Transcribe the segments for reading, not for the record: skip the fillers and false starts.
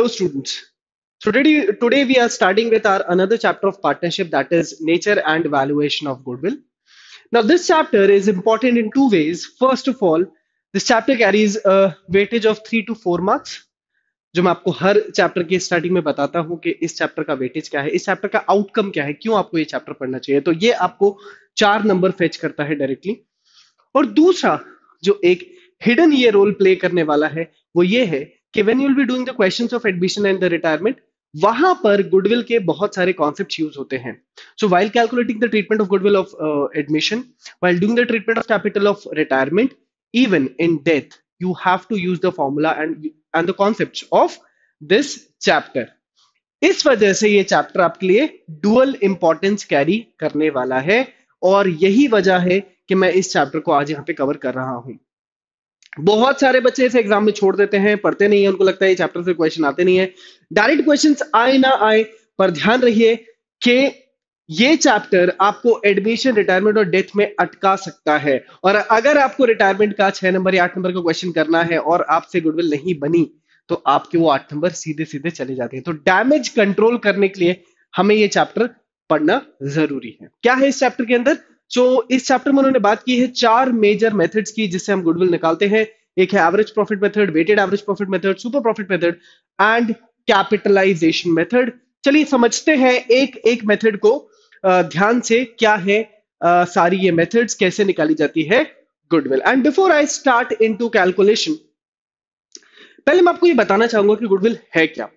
Hello students. So today we are starting with our another chapter of partnership, that is nature and valuation of goodwill. Now this chapter is important in two ways. First of all, this chapter carries a weightage of 3 to 4 marks, जो मैं आपको हर chapter की starting में बताता हूं कि इस chapter का वेटेज क्या है, इस चैप्टर का आउटकम क्या है, क्यों आपको ये चैप्टर पढ़ना चाहिए। तो ये आपको 4 नंबर फेच करता है डायरेक्टली। और दूसरा जो एक हिडन ये रोल प्ले करने वाला है वो ये है कि when you will be doing the questions of admission and the retirement, वहां पर गुडविल के बहुत सारे कॉन्सेप्ट्स यूज होते हैं। सो while calculating the treatment of goodwill of admission, while doing the treatment of capital of retirement, even in death, you have to use the formula and the concepts of this chapter. इस वजह से ये chapter आपके लिए dual importance carry करने वाला है और यही वजह है कि मैं इस चैप्टर को आज यहाँ पे कवर कर रहा हूं। बहुत सारे बच्चे इसे एग्जाम में छोड़ देते हैं, पढ़ते नहीं है, उनको लगता है ये चैप्टर से क्वेश्चन आते नहीं है। डायरेक्ट क्वेश्चंस आए ना आए, पर ध्यान रहिए कि ये चैप्टर आपको एडमिशन, रिटायरमेंट और डेथ में अटका सकता है। और अगर आपको रिटायरमेंट का 6 नंबर या 8 नंबर का क्वेश्चन करना है और आपसे गुडविल नहीं बनी, तो आपके वो 8 नंबर सीधे सीधे चले जाते हैं। तो डैमेज कंट्रोल करने के लिए हमें ये चैप्टर पढ़ना जरूरी है। क्या है इस चैप्टर के अंदर? इस चैप्टर में उन्होंने बात की है 4 मेजर मेथड्स की जिससे हम गुडविल निकालते हैं। एक है average profit method, weighted average profit method, super profit method and capitalization method. चलिए समझते हैं एक एक मेथड को ध्यान से, क्या है सारी ये मेथड्स, कैसे निकाली जाती है goodwill. And before I start into calculation, पहले मैं आपको ये बताना चाहूंगा कि गुडविल है क्या।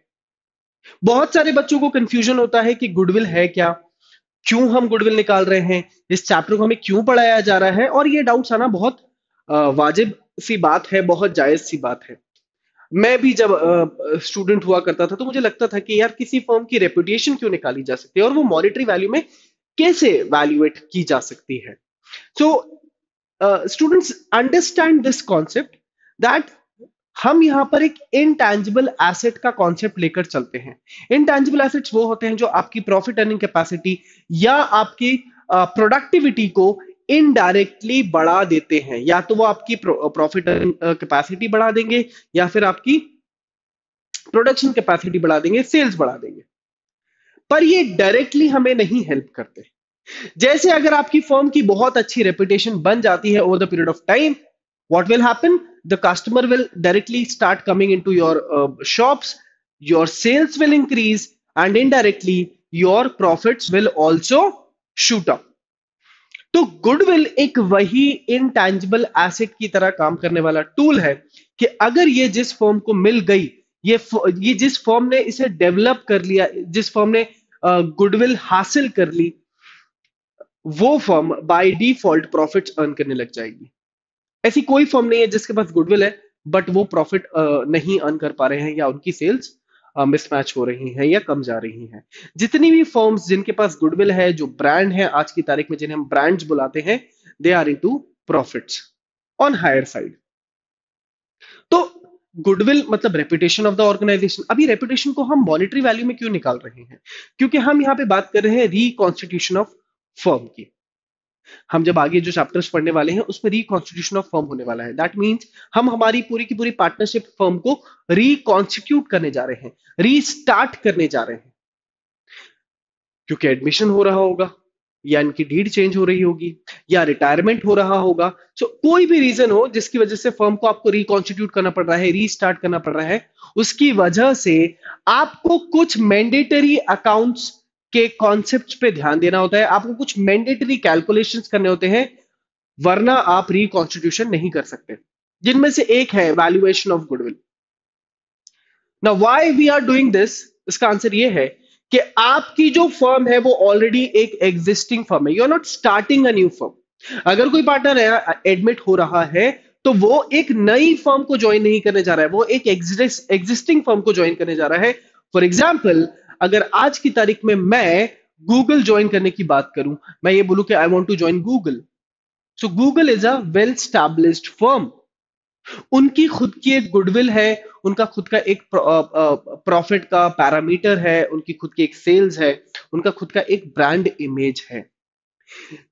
बहुत सारे बच्चों को कंफ्यूजन होता है कि गुडविल है क्या, क्यों हम गुडविल निकाल रहे हैं, इस चैप्टर को हमें क्यों पढ़ाया जा रहा है। और ये डाउट्स आना बहुत वाजिब सी बात है, बहुत जायज सी बात है। मैं भी जब स्टूडेंट हुआ करता था तो मुझे लगता था कि यार किसी फर्म की रेपुटेशन क्यों निकाली जा सकती है और वो मॉनेटरी वैल्यू में कैसे वैल्यूएट की जा सकती है। So students understand this concept that हम यहां पर एक इनटैंजिबल एसेट का कॉन्सेप्ट लेकर चलते हैं। इनटैंजिबल एसेट्स वो होते हैं जो आपकी प्रॉफिट अर्निंग कैपेसिटी या आपकी प्रोडक्टिविटी को इनडायरेक्टली बढ़ा देते हैं। या तो वो आपकी प्रॉफिट अर्निंग कैपेसिटी बढ़ा देंगे या फिर आपकी प्रोडक्शन कैपेसिटी बढ़ा देंगे, सेल्स बढ़ा देंगे, पर ये डायरेक्टली हमें नहीं हेल्प करते। जैसे अगर आपकी फर्म की बहुत अच्छी रेपुटेशन बन जाती है over the period of time, what will happen? The customer will directly start coming into your shops, your sales will increase, and indirectly your profits will also shoot up. तो goodwill एक वही intangible asset की तरह काम करने वाला tool है कि अगर ये जिस फर्म को मिल गई, ये जिस फर्म ने इसे डेवलप कर लिया, जिस फर्म ने गुडविल हासिल कर ली, वो firm by default profits earn करने लग जाएगी। ऐसी कोई फर्म नहीं है जिसके पास गुडविल है बट वो प्रॉफिट नहीं अर्न कर पा रहे हैं या उनकी सेल्स मिसमैच हो रही हैं या कम जा रही हैं। जितनी भी फर्म्स जिनके पास गुडविल है, जो ब्रांड है आज की तारीख में जिन्हें हम ब्रांड्स बुलाते हैं, they are into profits on higher side. तो गुडविल मतलब रेपुटेशन ऑफ द ऑर्गेनाइजेशन। अभी रेपुटेशन को हम मॉनेटरी वैल्यू में क्यों निकाल रहे हैं? क्योंकि हम यहां पे बात कर रहे हैं रिकॉन्स्टिट्यूशन ऑफ फर्म की। हम जब आगे जो चैप्टर्स पढ़ने वाले हैं उसमें रिकॉन्स्टिट्यूशन ऑफ फर्म होने वाला है। दैट मींस हम हमारी पूरी की पूरी पार्टनरशिप फर्म को रिकॉन्स्टिट्यूट करने जा रहे हैं, रीस्टार्ट करने जा रहे हैं, क्योंकि एडमिशन हो रहा होगा या इनकी डीड चेंज हो रही होगी या रिटायरमेंट हो रहा होगा। कोई भी रीजन हो जिसकी वजह से फर्म को आपको रिकॉन्स्टिट्यूट करना पड़ रहा है, रीस्टार्ट करना पड़ रहा है, उसकी वजह से आपको कुछ मैंडेटरी अकाउंट्स के कॉन्सेप्ट्स पे ध्यान देना होता है, आपको कुछ मैंडेटरी कैलकुलेशंस करने होते हैं, वरना आप रिकॉन्स्टिट्यूशन नहीं कर सकते। जिनमें से एक है valuation of goodwill. Now why we are doing this, इसका आंसर ये है कि आपकी जो फर्म है वो ऑलरेडी एक एग्जिस्टिंग फर्म है, you are not starting a new firm. अगर कोई पार्टनर एडमिट हो रहा है तो वो एक नई फर्म को ज्वाइन नहीं करने जा रहा है, वो एक एग्जिस्टिंग फर्म को ज्वाइन करने जा रहा है। फॉर एग्जाम्पल, अगर आज की तारीख में मैं गूगल ज्वाइन करने की बात करूं, मैं ये बोलूं कि I want to join Google, so Google is a well established firm. उनकी खुद की एक गुडविल है, उनका खुद का एक प्रॉफिट का पैरामीटर है, उनकी खुद की एक सेल्स है, उनका खुद का एक ब्रांड इमेज है।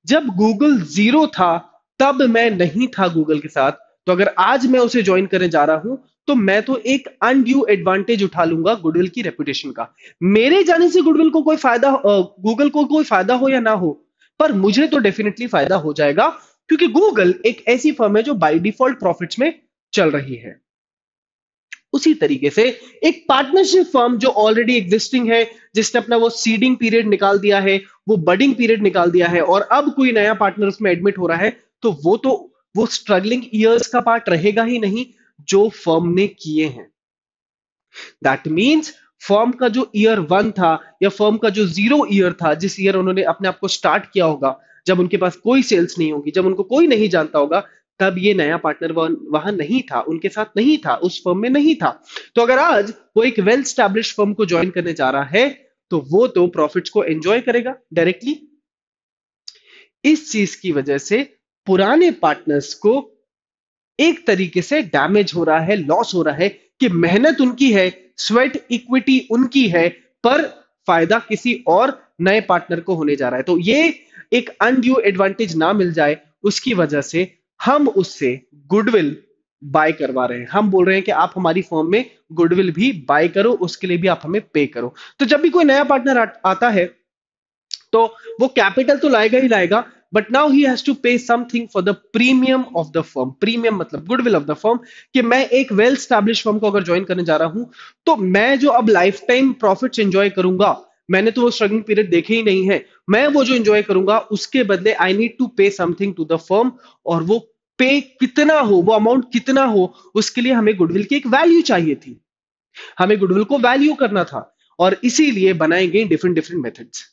जब गूगल जीरो था तब मैं नहीं था गूगल के साथ, तो अगर आज मैं उसे ज्वाइन करने जा रहा हूं तो मैं तो एक अनड्यू एडवांटेज उठा लूंगा गुडविल की रेपुटेशन का। मेरे जाने से गुडविल को कोई फायदा, गूगल को कोई फायदा हो या ना हो, पर मुझे तो डेफिनेटली फायदा हो जाएगा, क्योंकि गूगल एक ऐसी फर्म है जो बाय डिफॉल्ट प्रॉफिट्स में चल रही है। उसी तरीके से एक पार्टनरशिप फर्म जो ऑलरेडी एग्जिस्टिंग है, जिसने अपना वो सीडिंग पीरियड निकाल दिया है, वो बडिंग पीरियड निकाल दिया है, और अब कोई नया पार्टनर उसमें एडमिट हो रहा है, तो वो स्ट्रगलिंग ईयर्स का पार्ट रहेगा ही नहीं जो फर्म ने किए हैं। दैट मीन्स फर्म का जो ईयर 1 था, या फर्म का जो 0 ईयर था, जिस ईयर उन्होंने अपने आप को स्टार्ट किया होगा, जब उनके पास कोई सेल्स नहीं होगी, जब उनको कोई नहीं जानता होगा, तब ये नया पार्टनर वहां नहीं था, उनके साथ नहीं था, उस फर्म में नहीं था। तो अगर आज वो एक वेल स्टैब्लिश फर्म को ज्वाइन करने जा रहा है, तो वो तो प्रॉफिट्स को एंजॉय करेगा डायरेक्टली। इस चीज की वजह से पुराने पार्टनर्स को एक तरीके से डैमेज हो रहा है, लॉस हो रहा है, कि मेहनत उनकी है, स्वेट इक्विटी उनकी है, पर फायदा किसी और नए पार्टनर को होने जा रहा है। तो ये एक अनड्यू एडवांटेज ना मिल जाए, उसकी वजह से हम उससे गुडविल बाय करवा रहे हैं। हम बोल रहे हैं कि आप हमारी फर्म में गुडविल भी बाय करो, उसके लिए भी आप हमें पे करो। तो जब भी कोई नया पार्टनर आता है, तो वो कैपिटल तो लाएगा ही लाएगा, but now he has to pay something for the premium of the firm. Premium मतलब गुडविल ऑफ द फर्म, कि मैं एक वेल स्टैब्लिश फर्म को अगर ज्वाइन करने जा रहा हूं, तो मैं जो अब लाइफ टाइम प्रॉफिट्स एंजॉय करूंगा, मैंने तो वो स्ट्रगलिंग पीरियड देखे ही नहीं है, मैं वो जो एंजॉय करूंगा उसके बदले I need to pay something to the firm. और वो पे कितना हो, वो अमाउंट कितना हो, उसके लिए हमें गुडविल की एक वैल्यू चाहिए थी, हमें गुडविल को वैल्यू करना था, और इसीलिए बनाए गए डिफरेंट डिफरेंट मेथड्स।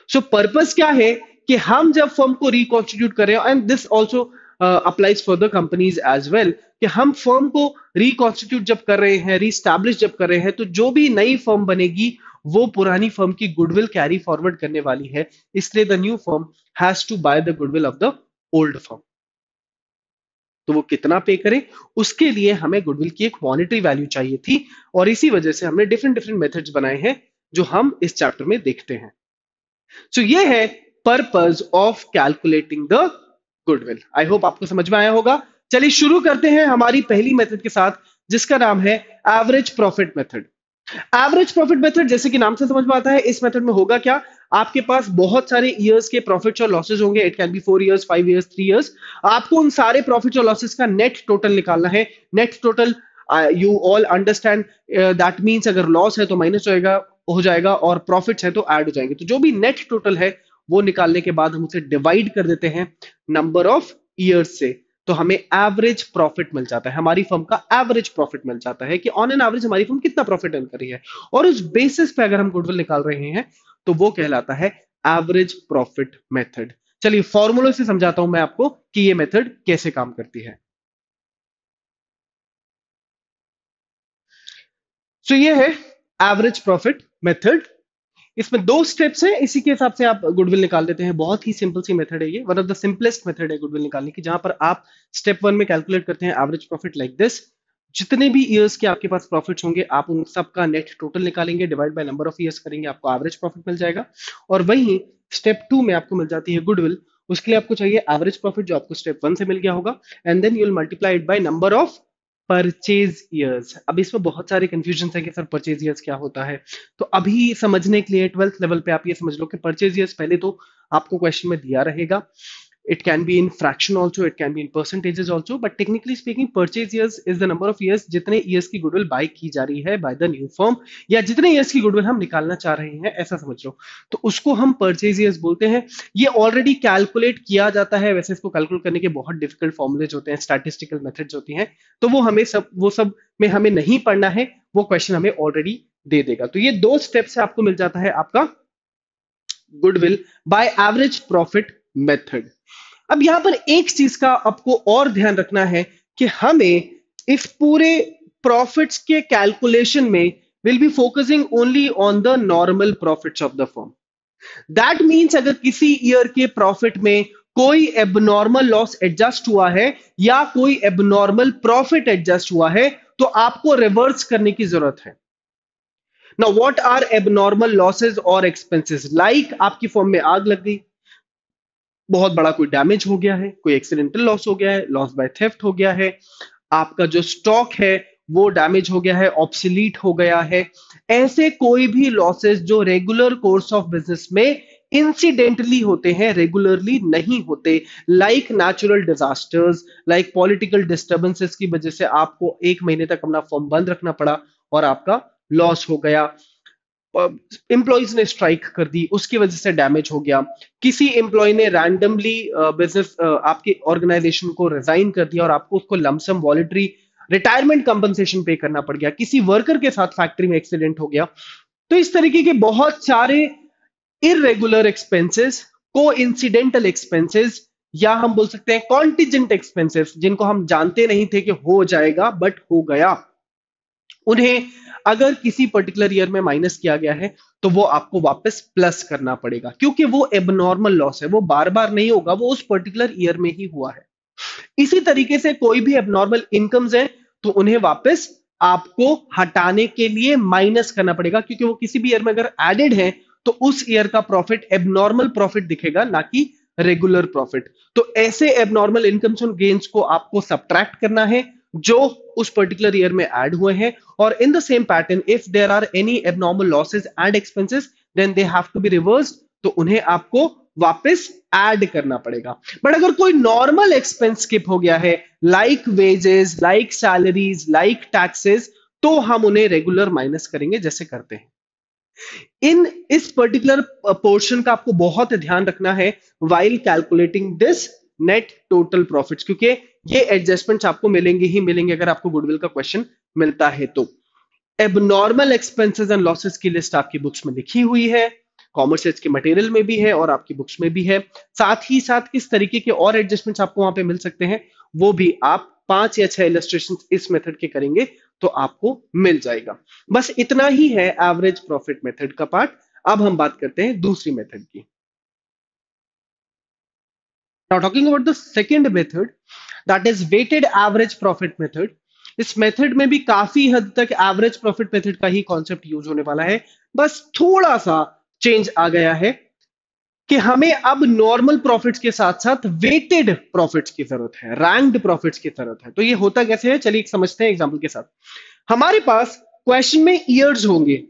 सो पर्पस क्या है, कि हम जब फर्म को रिकॉन्स्टिट्यूट कर रहे हैं, and this also applies for the companies as well, कि हम फर्म को रिकॉन्स्टिट्यूट जब कर रहे हैं, रीस्टैब्लिश जब कर रहे हैं, तो जो भी नई फर्म बनेगी वो पुरानी फर्म की गुडविल कैरी फॉरवर्ड करने वाली है। इसलिए the new firm has to buy the goodwill of the old firm. तो वो कितना पे करे, उसके लिए हमें गुडविल की एक मॉनेटरी वैल्यू चाहिए थी, और इसी वजह से हमने डिफरेंट डिफरेंट मेथड्स बनाए हैं जो हम इस चैप्टर में देखते हैं। सो ये है purpose of calculating the goodwill. I hope आपको समझ में आया होगा। चलिए शुरू करते हैं हमारी पहली मेथड के साथ, जिसका नाम है average profit method. Average profit method, जैसे कि नाम से समझ में आता है, इस मेथड में होगा क्या, आपके पास बहुत सारे ईयर्स के प्रॉफिट्स और लॉसेस होंगे। It can be 4 years, 5 years, 3 years. आपको उन सारे प्रॉफिट्स और लॉसेस का नेट टोटल निकालना है। Net total, you all understand, that means अगर लॉस है तो माइनस हो जाएगा और प्रॉफिट्स है तो ऐड हो जाएंगे। तो जो भी नेट टोटल है वो निकालने के बाद हम उसे डिवाइड कर देते हैं नंबर ऑफ ईयर्स से, तो हमें एवरेज प्रॉफिट मिल जाता है, हमारी फर्म का एवरेज प्रॉफिट मिल जाता है, कि ऑन एन एवरेज हमारी फर्म कितना प्रॉफिट अर्न कर रही है। और उस बेसिस पे अगर हम गुडविल निकाल रहे हैं, तो वो कहलाता है एवरेज प्रॉफिट मेथड। चलिए फॉर्मूले से समझाता हूं मैं आपको कि ये मेथड कैसे काम करती है। सो ये है एवरेज प्रॉफिट मेथड। इसमें 2 स्टेप्स हैं, इसी के हिसाब से आप गुडविल निकाल देते हैं। बहुत ही सिंपल सी मेथड है ये, one of the simplest method है गुडविल निकालने की, जहां पर आप स्टेप 1 में कैलकुलेट करते हैं एवरेज प्रॉफिट लाइक दिस। जितने भी ईयर्स के आपके पास प्रॉफिट्स होंगे, आप उन सब का नेट टोटल निकालेंगे, divide by number of years करेंगे, आपको एवरेज प्रॉफिट मिल जाएगा। और वहीं स्टेप 2 में आपको मिल जाती है गुडविल। उसके लिए आपको चाहिए एवरेज प्रॉफिट, जो आपको स्टेप 1 से मिल गया होगा, and then you will multiply it by number of purchase years. अब इसमें बहुत सारे कंफ्यूजन है कि सर परचेज ईयर्स क्या होता है। तो अभी समझने के लिए 12th लेवल पे आप ये समझ लो कि परचेज ईयर्स पहले तो आपको क्वेश्चन में दिया रहेगा। It can be in fraction also, it can be in percentages also, but technically speaking purchase years is the number of years जितने ईयर्स की गुडविल बाय की जा रही है बाय द न्यू फर्म, या जितने ईयर्स की गुडविल हम निकालना चाह रहे हैं, ऐसा समझ लो। तो उसको हम परचेज ईयर्स बोलते हैं। ये ऑलरेडी कैलकुलेट किया जाता है, वैसे इसको कैलकुलेट करने के बहुत डिफिकल्ट फॉर्मुलेज होते हैं, स्टैटिस्टिकल मेथड्स होती हैं, तो वो सब में हमें नहीं पढ़ना है, वो क्वेश्चन हमें ऑलरेडी दे देगा। तो ये 2 स्टेप से आपको मिल जाता है आपका goodwill by average profit method. अब यहां पर एक चीज का आपको और ध्यान रखना है, कि हमें इस पूरे प्रॉफिट्स के कैलकुलेशन में will be focusing only on the normal profits of the firm. That means अगर किसी ईयर के प्रॉफिट में कोई एबनॉर्मल लॉस एडजस्ट हुआ है, या कोई एबनॉर्मल प्रॉफिट एडजस्ट हुआ है, तो आपको रिवर्स करने की जरूरत है। Now what are abnormal losses और एक्सपेंसेस, लाइक आपकी फर्म में आग लग गई, बहुत बड़ा कोई डैमेज हो गया है, कोई एक्सीडेंटल लॉस हो गया है, लॉस बाय थेफ्ट हो गया है, आपका जो स्टॉक है वो डैमेज हो गया है, ऑब्सोलीट हो गया है। ऐसे कोई भी लॉसेस जो रेगुलर कोर्स ऑफ बिजनेस में इंसिडेंटली होते हैं, रेगुलरली नहीं होते, like natural disasters, like political disturbances की वजह से आपको 1 महीने तक अपना फर्म बंद रखना पड़ा और आपका लॉस हो गया, एम्प्लॉयज ने स्ट्राइक कर दी उसकी वजह से डैमेज हो गया, किसी एम्प्लॉय ने रैंडमली बिजनेस आपके ऑर्गेनाइजेशन को रिजाइन कर दिया और आपको उसको लमसम वॉलटरी रिटायरमेंट कंपनसेशन पे करना पड़ गया, किसी वर्कर के साथ फैक्ट्री में एक्सीडेंट हो गया। तो इस तरीके के बहुत सारे इरेगुलर एक्सपेंसेस, को इंसिडेंटल एक्सपेंसेस, या हम बोल सकते हैं कॉन्टिजेंट एक्सपेंसेस, जिनको हम जानते नहीं थे कि हो जाएगा बट हो गया, उन्हें अगर किसी पर्टिकुलर ईयर में माइनस किया गया है तो वो आपको वापस प्लस करना पड़ेगा, क्योंकि वो एबनॉर्मल लॉस है, वो बार बार नहीं होगा, वो उस पर्टिकुलर ईयर में ही हुआ है। इसी तरीके से कोई भी एबनॉर्मल इनकम्स है तो उन्हें वापस आपको हटाने के लिए माइनस करना पड़ेगा, क्योंकि वो किसी भी ईयर में अगर एडेड है तो उस ईयर का प्रॉफिट एबनॉर्मल प्रॉफिट दिखेगा, ना कि रेगुलर प्रॉफिट। तो ऐसे एबनॉर्मल इनकम्स और गेन्स को आपको सब्ट्रैक्ट करना है जो उस पर्टिकुलर ईयर में ऐड हुए हैं, और in the same pattern if there are any abnormal losses and expenses then they have to be reversed, तो उन्हें आपको वापस ऐड करना पड़ेगा। बट अगर कोई नॉर्मल एक्सपेंस स्किप हो गया है, like wages, like salaries, like taxes, तो हम उन्हें रेगुलर माइनस करेंगे जैसे करते हैं। इन इस पर्टिकुलर पोर्शन का आपको बहुत ध्यान रखना है while calculating this net total profits, क्योंकि ये एडजस्टमेंट्स आपको मिलेंगे ही मिलेंगे अगर आपको गुडविल का क्वेश्चन मिलता है तो। एबनॉर्मल एक्सपेंसेस एंड लॉसेस की लिस्ट आपकी बुक्स में लिखी हुई है, कॉमर्स सेट्स के मटेरियल में भी है और आपकी बुक्स में भी है। साथ ही साथ किस तरीके के और एडजस्टमेंट्स आपको वहां पे मिल सकते हैं वो भी आप 5 या 6 इलस्ट्रेशन इस मेथड के करेंगे तो आपको मिल जाएगा। बस इतना ही है एवरेज प्रॉफिट मेथड का पार्ट। अब हम बात करते हैं दूसरी मेथड की। Now talking about the second method, that is weighted average profit method. इस मेथड में भी काफी हद तक एवरेज प्रॉफिट मेथड का ही कॉन्सेप्ट यूज होने वाला है, बस थोड़ा सा चेंज आ गया है कि हमें अब नॉर्मल प्रॉफिट्स के साथ साथ वेटेड प्रॉफिट्स की जरूरत है, रैंक्ड प्रॉफिट्स की जरूरत है। तो ये होता कैसे है, चलिए समझते हैं एग्जांपल के साथ। हमारे पास क्वेश्चन में ईयर्स होंगे,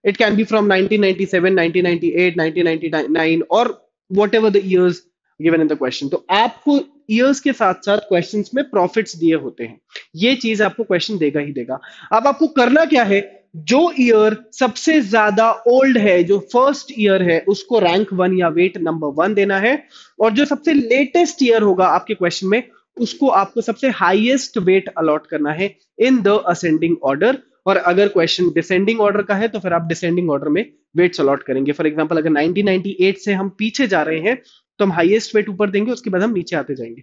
इट कैन बी फ्रॉम 1997, 1998, 1999 और what ever the years given in the question. तो आपको ईयर्स के साथ साथ क्वेश्चंस में प्रॉफिट्स दिए होते हैं, ये चीज आपको क्वेश्चन देगा ही देगा। अब आपको करना क्या है, जो ईयर सबसे ज्यादा ओल्ड है, जो फर्स्ट ईयर है, उसको रैंक 1 या वेट नंबर 1 देना है, और जो सबसे लेटेस्ट ईयर होगा आपके क्वेश्चन में उसको आपको सबसे हाईएस्ट वेट अलॉट करना है इन द असेंडिंग ऑर्डर। और अगर क्वेश्चन डिसेंडिंग ऑर्डर का है तो फिर आप डिसेंडिंग ऑर्डर में वेट्स अलॉट करेंगे। फॉर एग्जांपल अगर 1998 से हम पीछे जा रहे हैं तो हम हाईएस्ट वेट ऊपर देंगे, उसके बाद हम नीचे आते जाएंगे।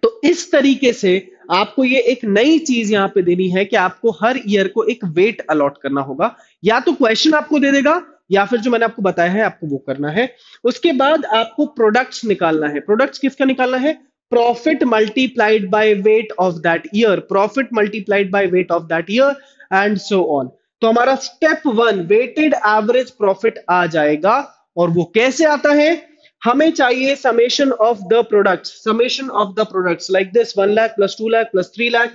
तो इस तरीके से आपको ये एक नई चीज यहां पे देनी है कि आपको हर ईयर को एक वेट अलॉट करना होगा, या तो क्वेश्चन आपको दे देगा या फिर जो मैंने आपको बताया है आपको वो करना है। उसके बाद आपको प्रोडक्ट्स निकालना है। प्रोडक्ट्स किसका निकालना है, profit multiplied by weight of that year, profit multiplied by weight of that year and so on. तो हमारा स्टेप 1 वेटेड एवरेज प्रॉफिट आ जाएगा, और वो कैसे आता है, हमें चाहिए summation of the products, summation of the products like this 1 lakh plus 2 lakh plus 3 lakh,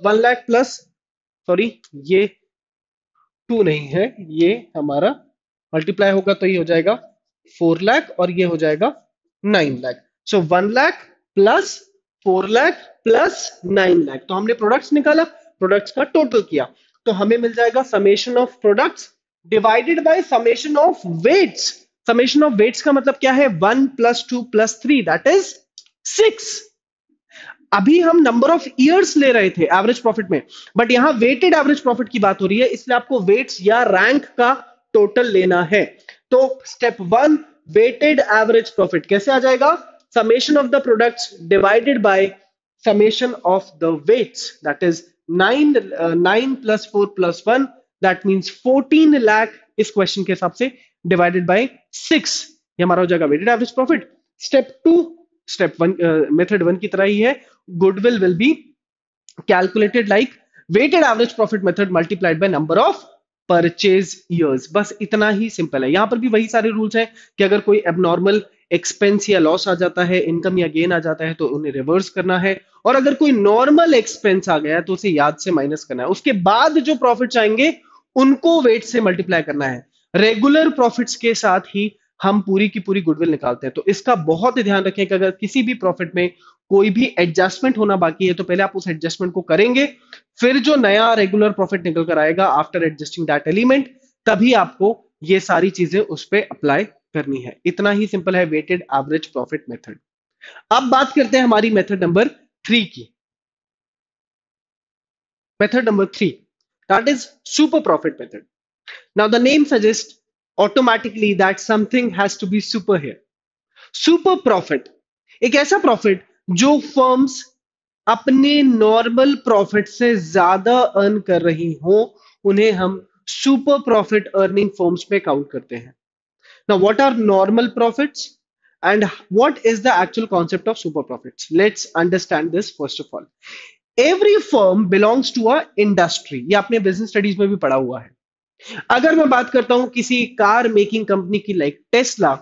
1 lakh plus, sorry ये 2 नहीं है, ये हमारा मल्टीप्लाई होगा तो ये हो जाएगा 4 लाख और ये हो जाएगा 9 लाख। सो 1 लाख प्लस 4 लाख प्लस 9 लाख। तो हमने प्रोडक्ट्स निकाला, प्रोडक्ट्स का टोटल किया, तो हमें मिल जाएगा summation of products divided by summation of weights. Summation of weights का मतलब क्या है, 1 प्लस 2 प्लस 3 दैट इज 6। अभी हम नंबर ऑफ ईयर्स ले रहे थे एवरेज प्रॉफिट में, बट यहां वेटेड एवरेज प्रॉफिट की बात हो रही है, इसलिए आपको वेट्स या रैंक का टोटल लेना है। तो स्टेप 1 वेटेड एवरेज प्रॉफिट कैसे आ जाएगा, summation of the products divided by summation of the weights, that is 9 plus 4 plus 1 that means 14 lakh इस क्वेश्चन के हिसाब से डिवाइडेड बाय 6, ये हमारा हो जाएगा weighted average profit. Step 2 step 1 method 1 की तरह ही है, goodwill will be calculated like weighted average profit method multiplied by number of purchase years। बस इतना ही सिंपल है। यहां पर भी वही सारे रूल्स हैं कि अगर कोई एबनॉर्मल एक्सपेंस या लॉस आ जाता है, इनकम या गेन आ जाता है, तो उन्हें रिवर्स करना है। और अगर कोई नॉर्मल एक्सपेंस आ गया है तो उसे याद से माइनस करना है। उसके बाद जो प्रॉफिट्स आएंगे उनको वेट से मल्टीप्लाई करना है। रेगुलर प्रॉफिट्स के साथ ही हम पूरी की पूरी गुडविल निकालते हैं। तो इसका बहुत ही ध्यान रखें कि अगर किसी भी प्रॉफिट में कोई भी एडजस्टमेंट होना बाकी है तो पहले आप उस एडजस्टमेंट को करेंगे, फिर जो नया रेगुलर प्रॉफिट निकल कर आएगा आफ्टर एडजस्टिंग दैट एलिमेंट, तभी आपको ये सारी चीजें उस पर अप्लाई करनी है। इतना ही सिंपल है वेटेड एवरेज प्रॉफिट मेथड। अब बात करते हैं हमारी मेथड नंबर 3 की। Method number 3, that is super profit method. Now the name suggest automatically that something has to be super here. Super profit एक ऐसा प्रॉफिट जो फर्म्स अपने नॉर्मल प्रॉफिट से ज्यादा अर्न कर रही हो, उन्हें हम सुपर प्रॉफिट अर्निंग फर्म्स में काउंट करते हैं। Now what are normal profits and what is the actual concept of super profits? Let's understand this first of all. Every firm belongs to a industry, ये आपने business studies में भी पढ़ा हुआ है। अगर मैं बात करता हूं किसी कार मेकिंग कंपनी की लाइक टेस्ला,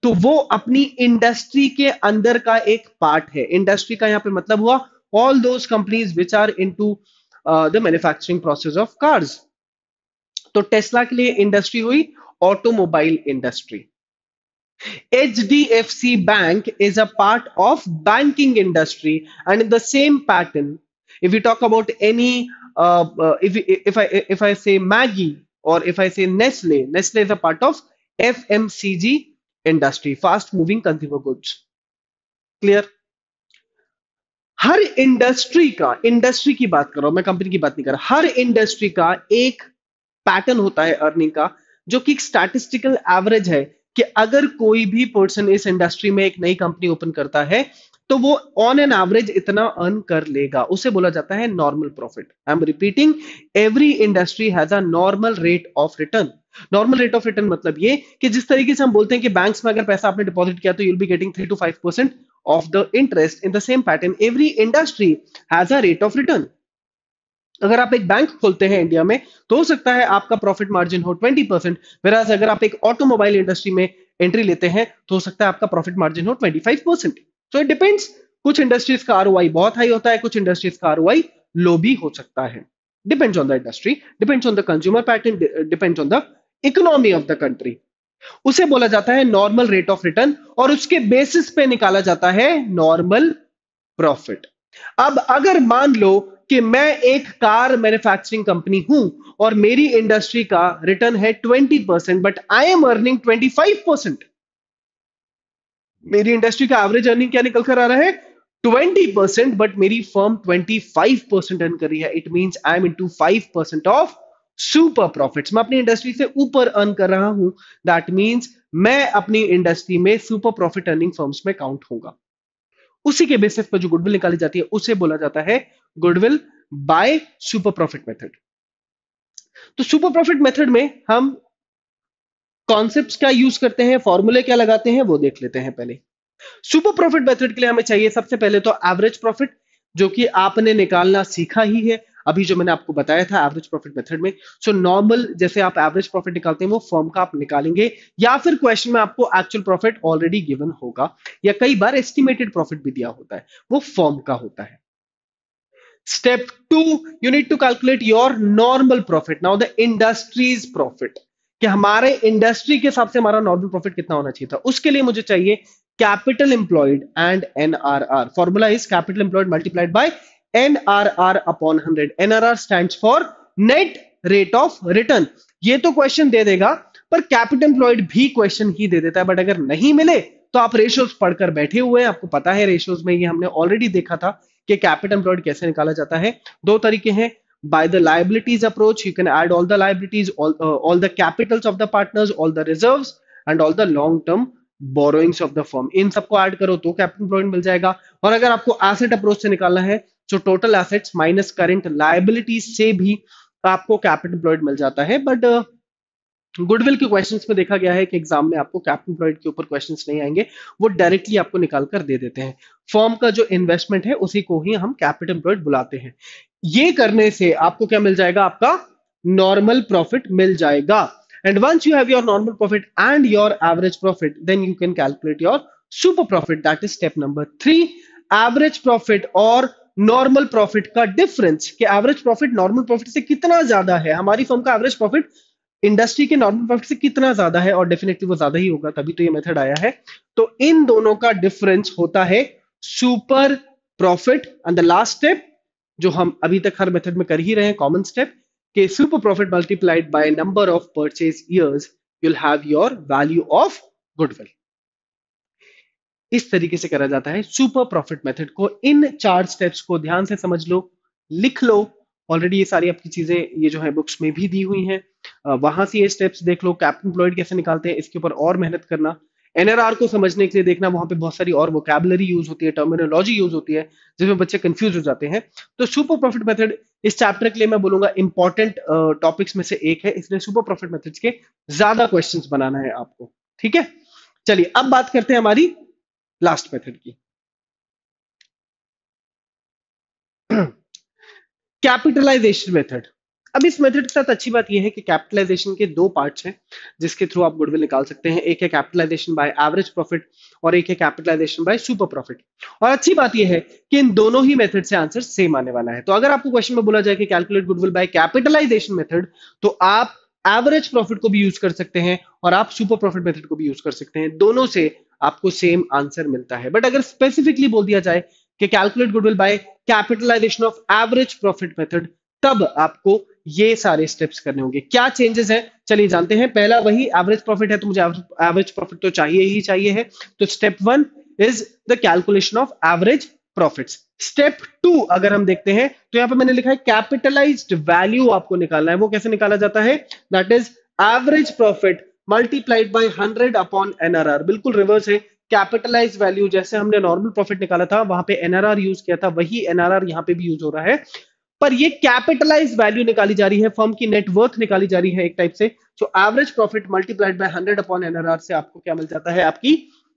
तो वो अपनी इंडस्ट्री के अंदर का एक पार्ट है। इंडस्ट्री का यहां पे मतलब हुआ all those companies which are into the manufacturing process of cars. तो टेस्ला के लिए इंडस्ट्री हुई automobile industry. HDFC Bank is a part of banking industry, and in the same pattern, if we talk about any if I say Maggie or if I say Nestle, Nestle is a part of FMCG industry, fast moving consumer goods. Clear? Her industry की बात कर रहा हूं मैं, company की बात नहीं कर रहा। हर इंडस्ट्री का एक पैटर्न होता है अर्निंग का, जो कि एक स्टैटिस्टिकल एवरेज है कि अगर कोई भी पर्सन इस इंडस्ट्री में एक नई कंपनी ओपन करता है तो वो ऑन एन एवरेज इतना अर्न कर लेगा, उसे बोला जाता है normal profit. I am repeating, every industry has a normal rate of return. Normal rate of return मतलब ये कि जिस तरीके से हम बोलते हैं कि बैंक्स में अगर पैसा आपने डिपॉजिट किया तो you'll be getting 3 to 5% of the interest, in the same pattern every industry has a rate of return. अगर आप एक बैंक खोलते हैं इंडिया में तो हो सकता है आपका प्रॉफिट मार्जिन हो 20%, whereas अगर आप एक ऑटोमोबाइल इंडस्ट्री में एंट्री लेते हैं तो हो सकता है आपका प्रॉफिट मार्जिन हो 25%। सो इट डिपेंड्स, कुछ इंडस्ट्रीज का आरओआई बहुत हाई होता है, कुछ इंडस्ट्रीज का आरओआई लो भी हो सकता है। Depends on the industry, depends on the consumer pattern, depends on the economy of the country. उसे बोला जाता है नॉर्मल रेट ऑफ रिटर्न और उसके बेसिस पे निकाला जाता है नॉर्मल प्रॉफिट। अब अगर मान लो कि मैं एक कार मैन्युफैक्चरिंग कंपनी हूं और मेरी इंडस्ट्री का रिटर्न है 20%, बट आई एम अर्निंग 25%। मेरी इंडस्ट्री का एवरेज अर्निंग क्या निकल कर आ रहा है? 20%, बट मेरी फर्म 25% अर्न कर रही है। It means I am into 5% of super profits. मैं अपनी इंडस्ट्री से ऊपर अर्न कर रहा हूं, दैट मींस मैं अपनी इंडस्ट्री में सुपर प्रॉफिट अर्निंग फर्म्स में काउंट होगा। उसी के बेसिस पर जो गुडविल निकाली जाती है उसे बोला जाता है goodwill bye super profit method. तो सुपर प्रॉफिट मेथड में हम कॉन्सेप्ट्स क्या यूज करते हैं, फॉर्मूले क्या लगाते हैं, वो देख लेते हैं। पहले सुपर प्रॉफिट मेथड के लिए हमें चाहिए सबसे पहले तो एवरेज प्रॉफिट, जो कि आपने निकालना सीखा ही है अभी जो मैंने आपको बताया था एवरेज प्रॉफिट मेथड में। सो नॉर्मल जैसे आप एवरेज प्रॉफिट निकालते हैं वो फर्म का आप निकालेंगे, या फिर क्वेश्चन में आपको एक्चुअल प्रॉफिट ऑलरेडी गिवन होगा, या कई बार एस्टिमेटेड प्रॉफिट भी दिया होता है, वो फर्म का होता है। Step 2, you need to calculate your normal profit. Now the industry's profit, कि हमारे इंडस्ट्री के हिसाब से हमारा नॉर्मल प्रॉफिट कितना होना चाहिए था, उसके लिए मुझे चाहिए capital employed and NRR. Formula is capital employed multiplied by NRR upon 100। NRR stands for net rate of return. ये तो क्वेश्चन दे देगा, पर कैपिटल एम्प्लॉयड भी क्वेश्चन ही दे देता है, बट अगर नहीं मिले तो आप रेशियोज पढ़कर बैठे हुए हैं, आपको पता है रेशियोज में ये हमने ऑलरेडी देखा था कि कैपिटल एम्प्लॉयड कैसे निकाला जाता है। दो तरीके हैं, by the liabilities approach you can add all the liabilities, all the capitals of the partners, all the reserves and all the long term borrowings of the firm। इन सबको ऐड करो तो कैपिटल एम्प्लॉयड मिल जाएगा। और अगर आपको asset approach से निकालना है तो total assets minus current liabilities से भी आपको कैपिटल एम्प्लॉयड मिल जाता है। बट गुडविल के क्वेश्चंस में देखा गया है कि एग्जाम में आपको कैपिटल एम्प्लॉयड के ऊपर क्वेश्चंस नहीं आएंगे, वो डायरेक्टली आपको निकाल कर दे देते हैं। फर्म का जो इन्वेस्टमेंट है उसी को ही हम कैपिटल एम्प्लॉयड बुलाते हैं। ये करने से आपको क्या मिल जाएगा? आपका नॉर्मल प्रॉफिट मिल जाएगा। And once you have your normal profit and your average profit, then you can calculate your super profit. That is step number 3. Average profit और नॉर्मल प्रॉफिट का डिफरेंस, कि एवरेज प्रॉफिट नॉर्मल प्रॉफिट से कितना ज्यादा है, हमारी firm का average profit industry के नॉर्मल प्रॉफिट से कितना ज्यादा है, और डेफिनेटली वो ज्यादा ही होगा, तभी तो ये मेथड आया है। तो इन दोनों का डिफरेंस होता है super profit. And the last step जो हम अभी तक हर मेथड में कर ही रहे हैं, कॉमन स्टेप, कि super profit multiplied by number of purchase years, you'll have your value of goodwill। इस तरीके से करा जाता है सुपर प्रॉफिट मेथड को। इन 4 स्टेप्स को ध्यान से समझ लो, लिख लो। ऑलरेडी ये सारी आपकी चीजें ये जो है बुक्स में भी दी हुई हैं, वहां से ये स्टेप्स देख लो। कैपिटल एम्प्लॉयड कैसे निकालते हैं, इसके ऊपर और मेहनत करना। एनआरआर को समझने के लिए देखना, वहां पे बहुत सारी और वोकैबुलरी यूज होती है, टर्मिनोलॉजी यूज होती है, जिसमें बच्चे कंफ्यूज हो जाते हैं। तो सुपर प्रॉफिट मेथड इस चैप्टर के लिए मैं बोलूंगा इंपॉर्टेंट टॉपिक्स में से एक है, इसलिए सुपर प्रॉफिट मेथड्स के ज्यादा क्वेश्चंस बनाना है आपको। ठीक है, चलिए अब बात करते हैं हमारी लास्ट मेथड की, कैपिटलाइजेशन मेथड। अब इस मेथड के साथ अच्छी बात यह है कि कैपिटलाइजेशन के 2 पार्ट्स हैं जिसके थ्रू आप गुडविल निकाल सकते हैं। एक है कैपिटलाइजेशन बाय एवरेज प्रॉफिट और एक है कैपिटलाइजेशन बाय सुपर प्रॉफिट। और अच्छी बात यह है कि इन दोनों ही मेथड से आंसर सेम आने वाला है। तो अगर आपको क्वेश्चन में बोला जाए कि calculate goodwill by capitalization method, तो आप एवरेज प्रॉफिट को भी यूज कर सकते हैं और आप सुपर प्रॉफिट मेथड को भी यूज कर सकते हैं। दोनों से आपको सेम आंसर मिलता है। बट अगर स्पेसिफिकली बोल दिया जाए कि calculate goodwill by capitalization of average profit method, तब आपको ये सारे स्टेप्स करने होंगे। क्या चेंजेस है, चलिए जानते हैं। पहला वही एवरेज प्रॉफिट है, तो मुझे एवरेज प्रॉफिट तो चाहिए ही चाहिए है। तो step 1 is the calculation of average profits. Step 2 अगर हम देखते हैं तो यहां पे मैंने लिखा है कैपिटलाइज्ड वैल्यू आपको निकालना है। वो कैसे निकाला जाता है, that is average profit multiplied by 100 upon NRR. बिल्कुल रिवर्स है, कैपिटलाइज वैल्यू जैसे हमने नॉर्मल प्रॉफिट निकाला था वहां पे एनआरआर यूज किया था, वही एनआरआर यहां पे भी यूज हो रहा है, पर ये कैपिटलाइज वैल्यू निकाली जा रही है, फर्म की नेटवर्थ निकाली जा रही है एक टाइप से। तो average profit multiplied by 100 upon NRR से आपको क्या मिल जाता है, आपकी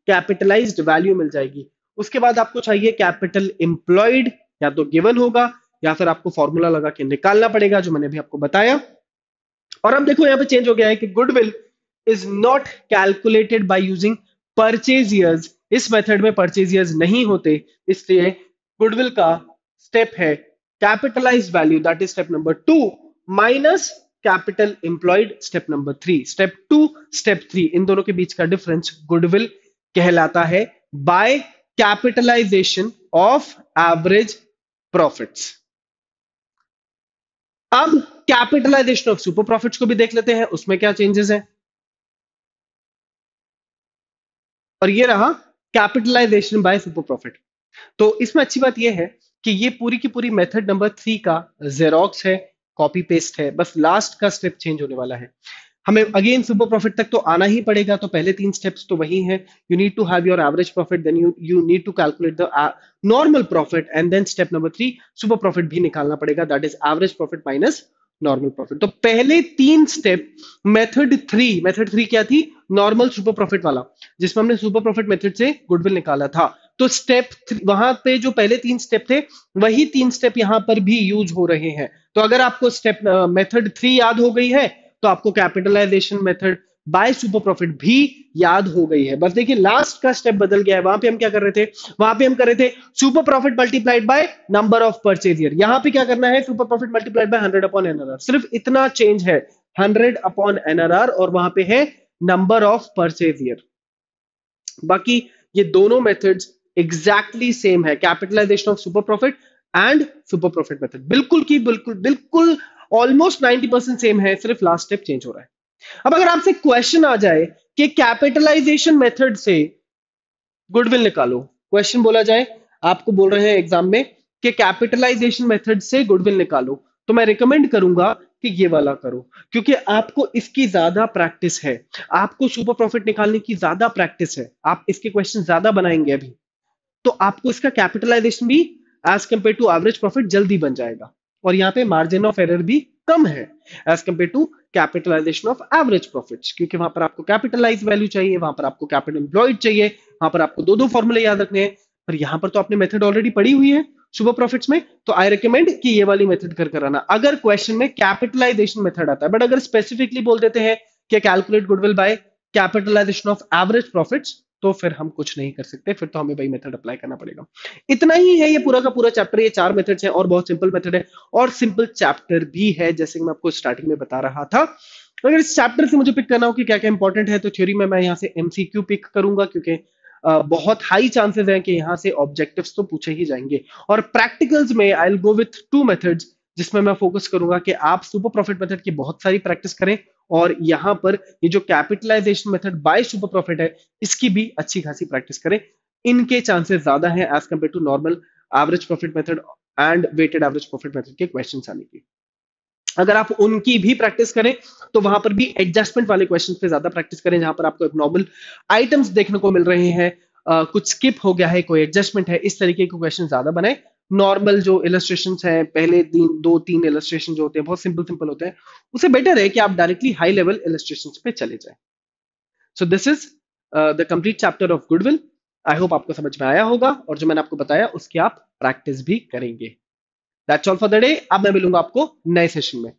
कैपिटलाइज्ड वैल्यू मिल जाएगी। उसके बाद आपको चाहिए कैपिटल एम्प्लॉयड, या तो गिवन होगा या फिर आपको फॉर्मूला लगा के निकालना पड़ेगा, जो मैंने भी आपको बताया। और अब देखो यहां पे चेंज हो गया है कि goodwill is not calculated by using purchase years. इस मेथड में परचेज ईयर्स नहीं होते, इसलिए गुडविल का स्टेप है capitalized value, that is step number 2 minus capital employed, step number 3। Step 2 step 3 इन दोनों के बीच का डिफरेंस गुडविल कहलाता है by capitalization of average profits. अब कैपिटलाइजेशन ऑफ सुपर प्रॉफिट्स को भी देख लेते हैं, उसमें क्या चेंजेस है। और ये रहा कैपिटलाइजेशन बाय सुपर प्रॉफिट। तो इसमें अच्छी बात यह है कि ये पूरी की पूरी मेथड नंबर 3 का जेरोक्स है, कॉपी पेस्ट है, बस लास्ट का स्टेप चेंज होने वाला है। हमें अगेन सुपर प्रॉफिट तक तो आना ही पड़ेगा, तो पहले 3 स्टेप्स तो वही हैं। You need to have your average profit, then you need to calculate the normal profit, and then step number 3 super profit भी निकालना पड़ेगा, that is average profit minus normal profit. तो पहले 3 स्टेप मेथड 3 क्या थी, नॉर्मल सुपर प्रॉफिट वाला, जिसमें हमने सुपर प्रॉफिट मेथड से गुडविल निकाला था। तो स्टेप वहां पे जो पहले 3 स्टेप थे, वही 3 स्टेप यहां पर भी यूज हो रहे हैं। तो अगर आपको स्टेप मेथड 3 याद हो गई है, तो आपको capitalization method by super profit भी याद हो गई है। बस देखिए लास्ट का स्टेप बदल गया है। वहां पे हम क्या कर रहे थे, वहां पे हम कर रहे थे super profit multiplied by number of purchase year. यहां पे क्या करना है, super profit multiplied by 100 upon NRR. सिर्फ इतना चेंज है, 100 अपॉन एनआरआर, और वहां पे है नंबर ऑफ परचेज ईयर। बाकी ये दोनों मेथड्स एग्जैक्टली सेम है, capitalization of super profit and super profit method बिल्कुल की बिल्कुल बिल्कुल ऑलमोस्ट 90% सेम है, सिर्फ लास्ट स्टेप चेंज हो रहा है। अब अगर आपसे क्वेश्चन आ जाए कि कैपिटलाइजेशन मेथड से गुडविल निकालो, क्वेश्चन बोला जाए, आपको बोल रहे हैं एग्जाम में कि कैपिटलाइजेशन मेथड से गुडविल निकालो, तो मैं रिकमेंड करूंगा कि ये वाला करो, क्योंकि आपको इसकी ज्यादा प्रैक्टिस है, आपको सुपर प्रॉफिट निकालने की ज्यादा प्रैक्टिस है, आप इसके क्वेश्चन ज्यादा बनाएंगे अभी, तो आपको इसका कैपिटलाइजेशन भी as compare to average profit जल्दी बन जाएगा। और यहाँ पे मार्जिन ऑफ एरर भी कम है as compare to capitalization of average profits, क्योंकि वहां पर आपको कैपिटलाइज वैल्यू चाहिए, वहां पर आपको कैपिटल एम्प्लॉयड चाहिए, वहां पर आपको 2 फॉर्मूले याद रखने हैं। पर यहां पर तो आपने मेथड ऑलरेडी पढ़ी हुई है सुपर प्रॉफिट्स में, तो आई रिकमेंड कि ये वाली मेथड कर कराना अगर क्वेश्चन में कैपिटलाइजेशन मेथड आता है। बट अगर स्पेसिफिकली बोल देते हैं कि calculate goodwill by capitalization of average profits, तो फिर हम कुछ नहीं कर सकते, फिर तो हमें वही मेथड अप्लाई करना पड़ेगा। इतना ही है ये पूरा का पूरा चैप्टर, ये 4 मेथड्स हैं और बहुत सिंपल मेथड है और सिंपल चैप्टर भी है, जैसे कि मैं आपको स्टार्टिंग में बता रहा था। अगर इस चैप्टर से मुझे पिक करना हो कि क्या क्या इंपॉर्टेंट है, तो थ्योरी में मैं यहाँ से एमसीक्यू पिक करूंगा, क्योंकि बहुत हाई चांसेस हैं कि यहाँ से ऑब्जेक्टिव्स तो पूछे ही जाएंगे। और प्रैक्टिकल्स में I will go with 2 methods, जिसमें मैं फोकस करूंगा कि आप सुपर प्रॉफिट मेथड की बहुत सारी प्रैक्टिस करें, और यहाँ पर ये जो capitalization method by super profit है, इसकी भी अच्छी खासी प्रैक्टिस करें। इनके चांसेस ज्यादा हैं as compare to normal average profit method and weighted average profit method के क्वेश्चन आने की। अगर आप उनकी भी प्रैक्टिस करें तो वहां पर भी एडजस्टमेंट वाले क्वेश्चन पे ज्यादा प्रैक्टिस करें, जहां पर आपको नॉर्मल आइटम्स देखने को मिल रहे हैं, कुछ स्किप हो गया है, कोई एडजस्टमेंट है, इस तरीके के क्वेश्चन ज्यादा बनाए। नॉर्मल जो इलस्ट्रेशन है, पहले 2-3 इलस्ट्रेशन जो होते हैं बहुत सिंपल सिंपल होते हैं, उससे बेटर है कि आप डायरेक्टली हाई लेवल इलस्ट्रेशन पे चले जाए। So this is the complete chapter of goodwill. I hope आपको समझ में आया होगा, और जो मैंने आपको बताया उसकी आप प्रैक्टिस भी करेंगे। That's all for the day. अब मैं मिलूंगा आपको नए सेशन में।